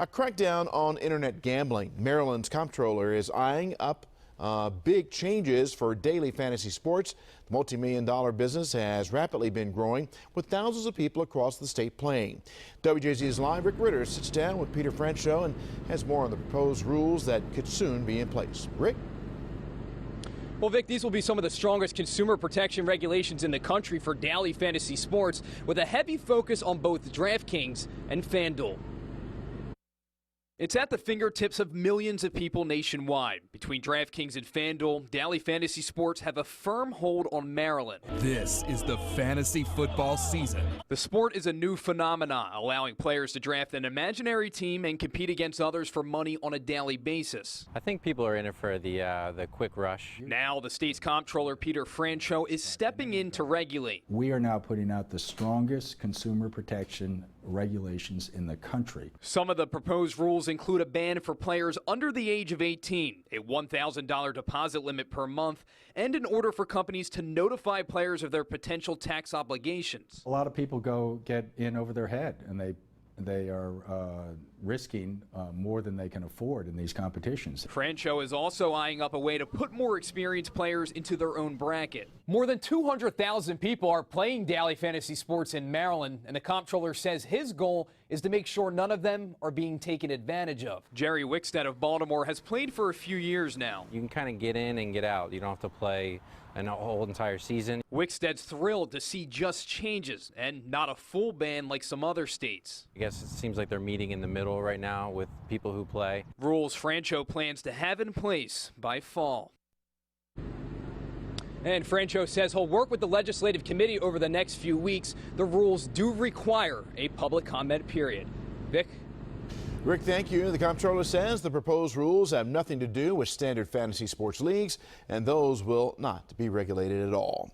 A crackdown on internet gambling. Maryland's Comptroller is eyeing up big changes for daily fantasy sports. The multi-million-dollar business has rapidly been growing, with thousands of people across the state playing. WJZ's live Ritter sits down with Peter Franchot and has more on the proposed rules that could soon be in place. Rick? Well, Vic, these will be some of the strongest consumer protection regulations in the country for daily fantasy sports, with a heavy focus on both DraftKings and FanDuel. It's at the fingertips of millions of people nationwide. Between DraftKings and FanDuel, daily fantasy sports have a firm hold on Maryland. This is the fantasy football season. The sport is a new phenomenon, allowing players to draft an imaginary team and compete against others for money on a daily basis. I think people are in it for the quick rush. Now, the state's comptroller, Peter Franchot, is stepping in to regulate. We are now putting out the strongest consumer protection regulations in the country. Some of the proposed rules include a ban for players under the age of 18, a $1,000 deposit limit per month, and an order for companies to notify players of their potential tax obligations. A lot of people get in over their head, and they are risking more than they can afford in these competitions. Franchot is also eyeing up a way to put more experienced players into their own bracket. More than 200,000 people are playing daily fantasy sports in Maryland, and the comptroller says his goal is to make sure none of them are being taken advantage of. Jerry Wickstead of Baltimore has played for a few years now. You can kind of get in and get out. You don't have to play a whole entire season. Wickstead's thrilled to see just changes and not a full ban like some other states. I guess it seems like they're meeting in the middle right now with people who play. Rules Franchot plans to have in place by fall. And Franchot says he'll work with the legislative committee over the next few weeks. The rules do require a public comment period. Vic? Rick, thank you. The comptroller says the proposed rules have nothing to do with standard fantasy sports leagues, and those will not be regulated at all.